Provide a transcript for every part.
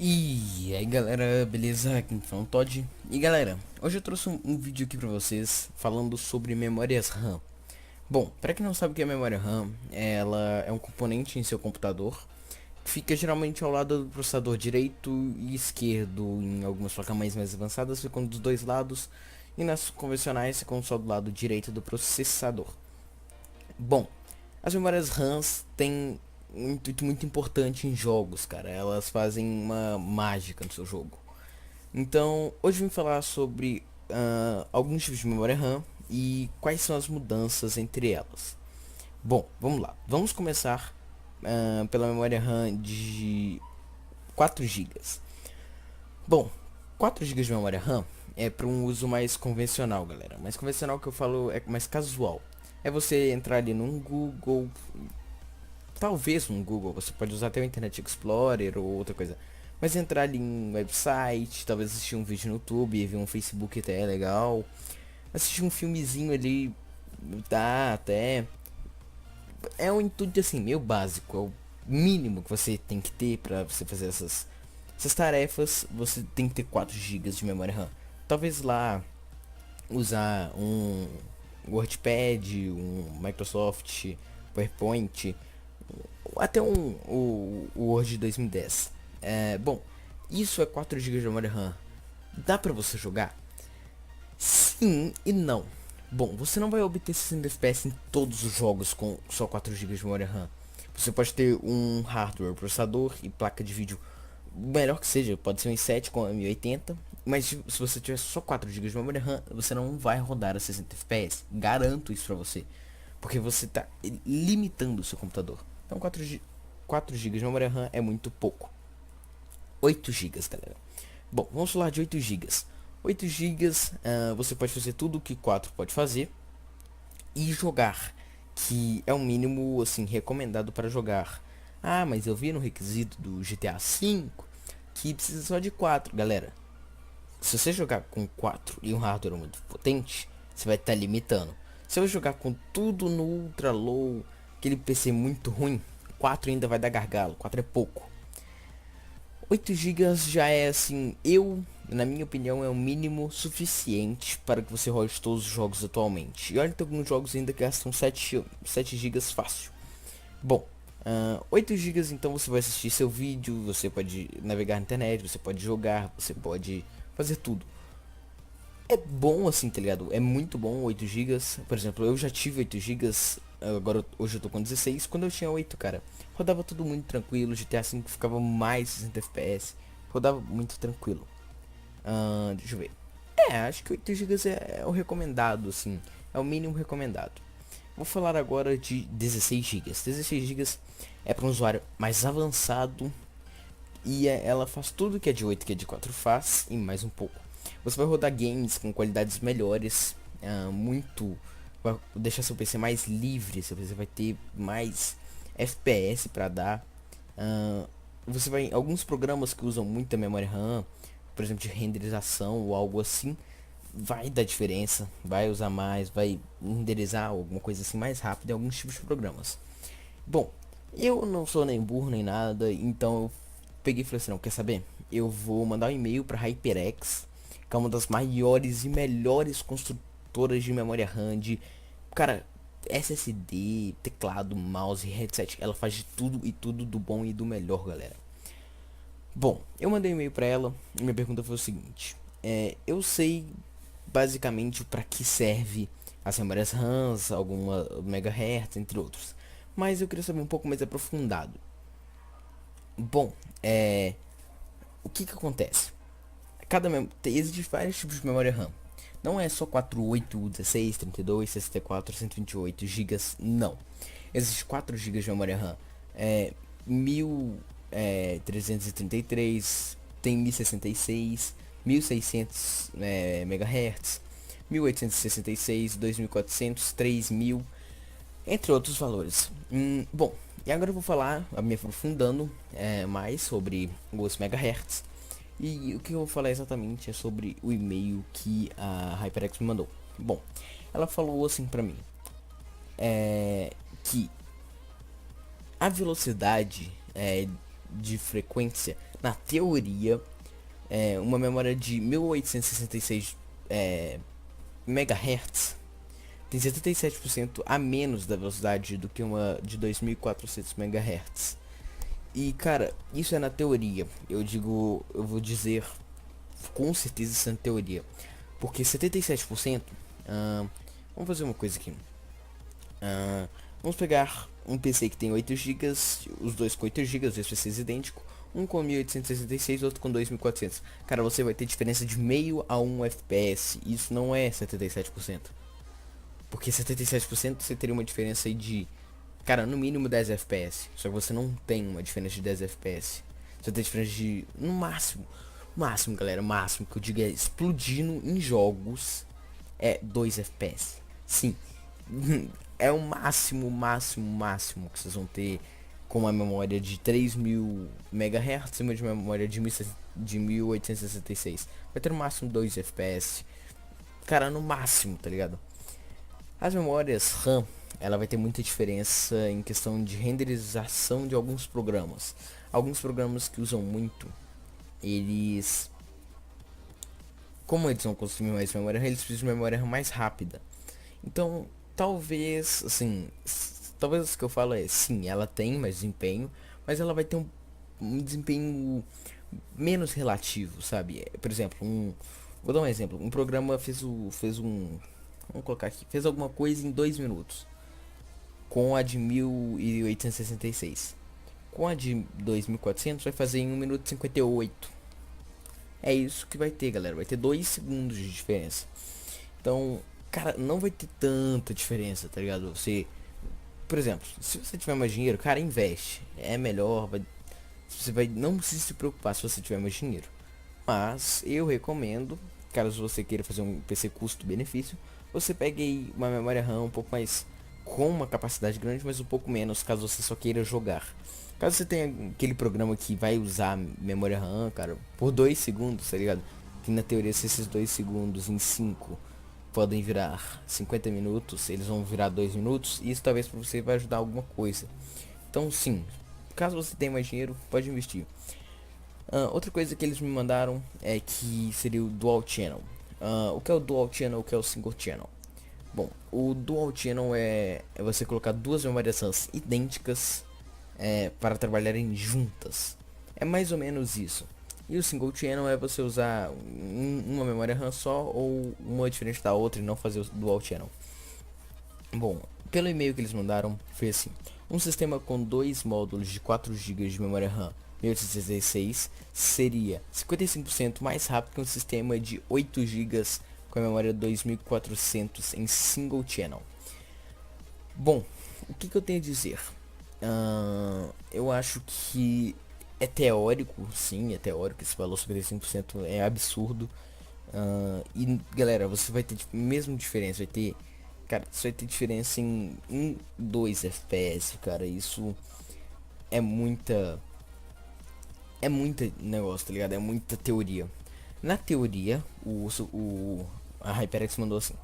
E aí galera, beleza? Aqui é o Todd. E galera, hoje eu trouxe um vídeo aqui pra vocês falando sobre memórias RAM. Bom, para quem não sabe o que é memória RAM, ela é um componente em seu computador que fica geralmente ao lado do processador direito e esquerdo. Em algumas placas mais avançadas ficam dos dois lados, e nas convencionais ficam só do lado direito do processador. Bom, as memórias RAMs têm um intuito muito importante em jogos, cara. Elas fazem uma mágica no seu jogo. Então, hoje eu vim falar sobre alguns tipos de memória RAM e quais são as mudanças entre elas. Bom, vamos lá. Vamos começar pela memória RAM de 4 gigas. Bom, 4 gigas de memória RAM é para um uso mais convencional, galera. Mais convencional que eu falo é mais casual. É você entrar ali num Google, talvez no Google, você pode usar até o Internet Explorer ou outra coisa. Mas entrar ali em um website, talvez assistir um vídeo no YouTube, ver um Facebook até é legal. Assistir um filmezinho ali, dá até. É um intuito assim, meio básico, é o mínimo que você tem que ter para você fazer essas tarefas. Você tem que ter 4 gigas de memória RAM. Talvez lá usar um WordPad, um Microsoft PowerPoint, até o Word de 2010. Bom, isso é 4 gigas de memória RAM. Dá pra você jogar? Sim e não. Bom, você não vai obter 60 FPS em todos os jogos com só 4 gigas de memória RAM. Você pode ter um hardware, processador e placa de vídeo melhor que seja, pode ser um i7 com 1080, mas se você tiver só 4 gigas de memória RAM, você não vai rodar a 60 FPS. Garanto isso pra você. Porque você está limitando o seu computador. Então 4 GB de memória RAM é muito pouco. 8 gigas, galera. Bom, vamos falar de 8 gigas. 8 gigas, você pode fazer tudo o que 4 pode fazer e jogar, que é o mínimo assim recomendado para jogar. Ah, mas eu vi no requisito do GTA V que precisa só de 4, galera. Se você jogar com 4 e um hardware muito potente, você vai estar limitando. Se eu jogar com tudo no ultra low, aquele PC muito ruim, 4 ainda vai dar gargalo, 4 é pouco. 8 gigas já é assim, na minha opinião, é o mínimo suficiente para que você rode todos os jogos atualmente. E olha que tem alguns jogos ainda que gastam 7 gigas fácil. Bom, 8 gigas então você vai assistir seu vídeo, você pode navegar na internet, você pode jogar, você pode fazer tudo. É bom assim, tá ligado? É muito bom 8 gigas. Por exemplo, eu já tive 8 gigas, agora hoje eu tô com 16. Quando eu tinha 8, cara, rodava tudo muito tranquilo. GTA V ficava mais 60 FPS. Rodava muito tranquilo. Deixa eu ver. Acho que 8 gigas é o recomendado, assim. É o mínimo recomendado. Vou falar agora de 16 gigas. 16 gigas é para um usuário mais avançado. E ela faz tudo que é de 8 que é de 4 faz e mais um pouco. Você vai rodar games com qualidades melhores, muito, vai deixar seu PC mais livre, seu PC vai ter mais FPS para dar. Você vai alguns programas que usam muita memória RAM, por exemplo, de renderização ou algo assim, vai dar diferença, vai usar mais, vai renderizar alguma coisa assim mais rápido em alguns tipos de programas. Bom, eu não sou nem burro nem nada, então eu peguei e falei assim, não, quer saber? Eu vou mandar um e-mail para HyperX, que é uma das maiores e melhores construtoras de memória RAM, de, cara, SSD, teclado, mouse, headset. Ela faz de tudo e tudo do bom e do melhor, galera. Bom, eu mandei um e-mail para ela e minha pergunta foi o seguinte. Eu sei basicamente para que serve as memórias RAMs, alguma megahertz, entre outros. Mas eu queria saber um pouco mais aprofundado. Bom, o que que acontece? Existe vários tipos de memória RAM. Não é só 4, 8, 16, 32, 64, 128 gigas, não. Existe 4 gigas de memória RAM. 1333, tem 1066, 1600 MHz, 1866, 2400, 3000, entre outros valores. Bom, e agora eu vou falar, me aprofundando mais sobre os megahertz. E o que eu vou falar exatamente é sobre o e-mail que a HyperX me mandou. Bom, ela falou assim pra mim, que a velocidade de frequência, na teoria, uma memória de 1866 MHz tem 77% a menos da velocidade do que uma de 2400 MHz. E cara, isso é na teoria. Eu vou dizer com certeza isso é na teoria. Porque 77%, vamos fazer uma coisa aqui. Vamos pegar um PC que tem 8 gigas, os dois com 8 gigas, os dois PCs idênticos, um com 1866, outro com 2400. Cara, você vai ter diferença de meio a 1 FPS. Isso não é 77%. Porque 77% você teria uma diferença aí de, cara, no mínimo 10 FPS. Só que você não tem uma diferença de 10 FPS. Você tem diferença de, no máximo, máximo, galera, máximo que eu digo é explodindo em jogos é 2 FPS. Sim. É o máximo, máximo, máximo que vocês vão ter com uma memória de 3000 MHz e uma de memória de 1866. Vai ter no máximo 2 FPS. Cara, no máximo, tá ligado? As memórias RAM, ela vai ter muita diferença em questão de renderização de alguns programas. Alguns programas que usam muito, eles, como eles vão consumir mais memória RAM, eles precisam de memória RAM mais rápida. Então, talvez, assim, talvez o que eu falo é, sim, ela tem mais desempenho, mas ela vai ter um desempenho menos relativo, sabe? Por exemplo, vou dar um exemplo, um programa vamos colocar aqui, fez alguma coisa em 2 minutos, com a de 1866. Com a de 2400 vai fazer em 1 minuto e 58. É isso que vai ter, galera, vai ter 2 segundos de diferença. Então, cara, não vai ter tanta diferença, tá ligado? Você, por exemplo, se você tiver mais dinheiro, cara, investe. É melhor, você vai, não precisa se preocupar se você tiver mais dinheiro. Mas eu recomendo, caso você queira fazer um PC custo-benefício, você pegue aí uma memória RAM um pouco mais, com uma capacidade grande, mas um pouco menos, caso você só queira jogar. Caso você tenha aquele programa que vai usar memória RAM, cara, por 2 segundos, tá ligado? Que na teoria, se esses 2 segundos em 5 podem virar 50 minutos, eles vão virar 2 minutos, e isso talvez para você vai ajudar alguma coisa. Então sim, caso você tenha mais dinheiro, pode investir. Outra coisa que eles me mandaram é que seria o Dual Channel. O que é o Dual Channel, o que é o Single Channel? Bom, o Dual Channel é você colocar duas memórias RAMs idênticas para trabalharem juntas. É mais ou menos isso. E o Single Channel é você usar uma memória RAM só ou uma diferente da outra e não fazer o Dual Channel. Bom, pelo e-mail que eles mandaram, foi assim: um sistema com dois módulos de 4 GB de memória RAM 1816 seria 55% mais rápido que um sistema de 8 GB com a memória 2400 em Single Channel. Bom, o que eu tenho a dizer? Eu acho que é teórico, sim, é teórico. Esse valor 55% é absurdo. E galera, você vai ter mesmo diferença, vai ter, cara, você vai ter diferença em 2 FPS, cara. Isso é muita negócio, tá ligado? É muita teoria. Na teoria, a HyperX mandou assim: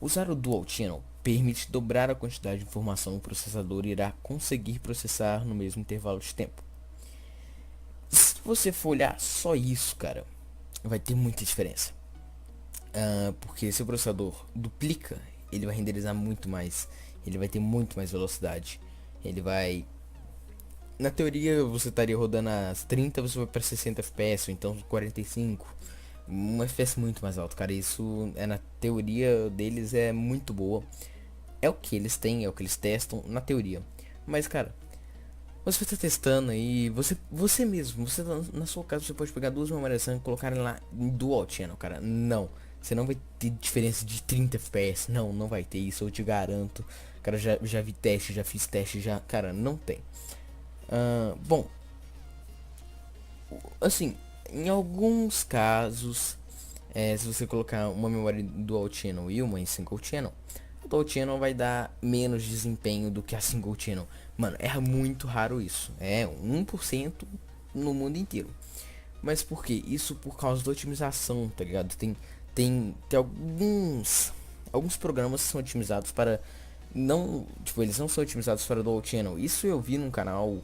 usar o Dual Channel permite dobrar a quantidade de informação que o processador irá conseguir processar no mesmo intervalo de tempo. Se você for olhar só isso, cara, vai ter muita diferença. Porque se o processador duplica, ele vai renderizar muito mais, ele vai ter muito mais velocidade, ele vai, na teoria você estaria rodando as 30, você vai para 60 FPS, ou então 45, um FPS muito mais alto, cara. Isso é, na teoria deles é muito boa, é o que eles têm, é o que eles testam na teoria. Mas cara, você está testando aí, você mesmo, você na sua casa, você pode pegar duas memórias RAM e colocar lá em Dual Channel, cara. Não, você não vai ter diferença de 30 FPS, não vai ter isso, eu te garanto. Cara, já vi teste, já fiz teste, já, cara, não tem. Bom, assim, em alguns casos, se você colocar uma memória Dual Channel e uma em Single Channel, a Dual Channel vai dar menos desempenho do que a Single Channel. Mano, é muito raro isso. É 1% no mundo inteiro. Mas por quê? Isso por causa da otimização, tá ligado? Tem alguns programas que são otimizados para não, tipo, eles não são otimizados para Dual Channel. Isso eu vi num canal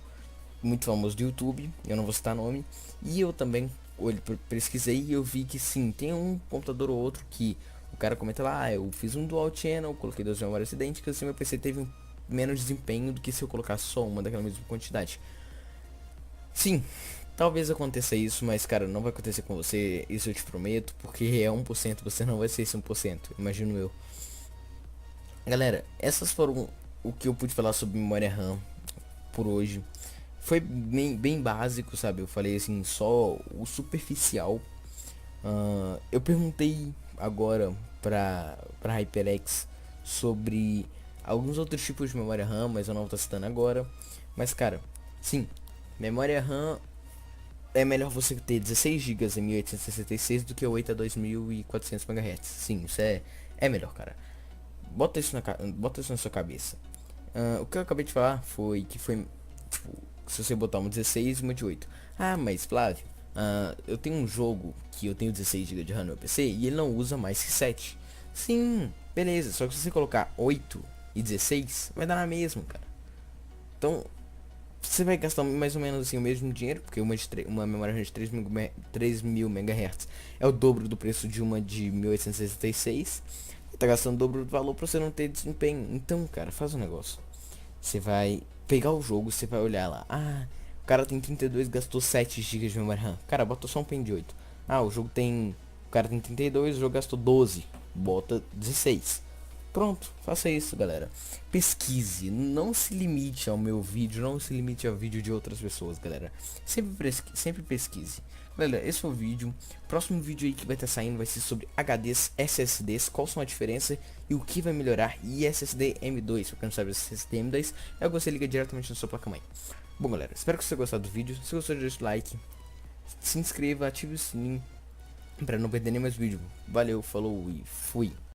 muito famoso do YouTube, eu não vou citar nome, e eu também pesquisei e eu vi que sim, tem um computador ou outro que o cara comenta lá, eu fiz um dual channel, coloquei duas memórias idênticas e meu PC teve menos desempenho do que se eu colocasse só uma daquela mesma quantidade. Sim, talvez aconteça isso, mas cara, não vai acontecer com você, isso eu te prometo, porque é 1%, você não vai ser esse 1%, imagino eu. Galera, essas foram o que eu pude falar sobre memória RAM por hoje. Foi bem básico, sabe? Eu falei assim, só o superficial. Eu perguntei agora pra HyperX sobre alguns outros tipos de memória RAM, mas eu não tô citando agora. Mas cara, sim, memória RAM é melhor você ter 16 GB em 1866 do que 8 a 2400 MHz. Sim, isso é melhor, cara. Bota isso na sua cabeça. O que eu acabei de falar foi que foi, tipo, se você botar um 16 e uma de 8. Ah, mas Flávio, eu tenho um jogo que eu tenho 16 GB de RAM no meu PC e ele não usa mais que 7. Sim, beleza, só que se você colocar 8 e 16, vai dar na mesma, cara. Então, você vai gastar mais ou menos assim o mesmo dinheiro, porque uma memória RAM de 3000 MHz é o dobro do preço de uma de 1866. E tá gastando o dobro do valor pra você não ter desempenho. Então, cara, faz um negócio. Você vai pegar o jogo, você vai olhar lá. Ah, o cara tem 32, gastou 7 GB de memória RAM. Cara, bota só um pen de 8. Ah, o jogo tem. O cara tem 32, o jogo gastou 12. Bota 16. Pronto, faça isso, galera. Pesquise, não se limite ao meu vídeo, não se limite ao vídeo de outras pessoas, galera. Sempre pesquise. Galera, esse foi o vídeo. Próximo vídeo aí que vai estar saindo vai ser sobre HDs, SSDs, qual são a diferença e o que vai melhorar. E SSD M2, pra quem não sabe, SSD M2 é o que você liga diretamente na sua placa-mãe. Bom, galera, espero que você tenha gostado do vídeo. Se gostou, deixa o like, se inscreva, ative o sininho pra não perder nem mais vídeo. Valeu, falou e fui.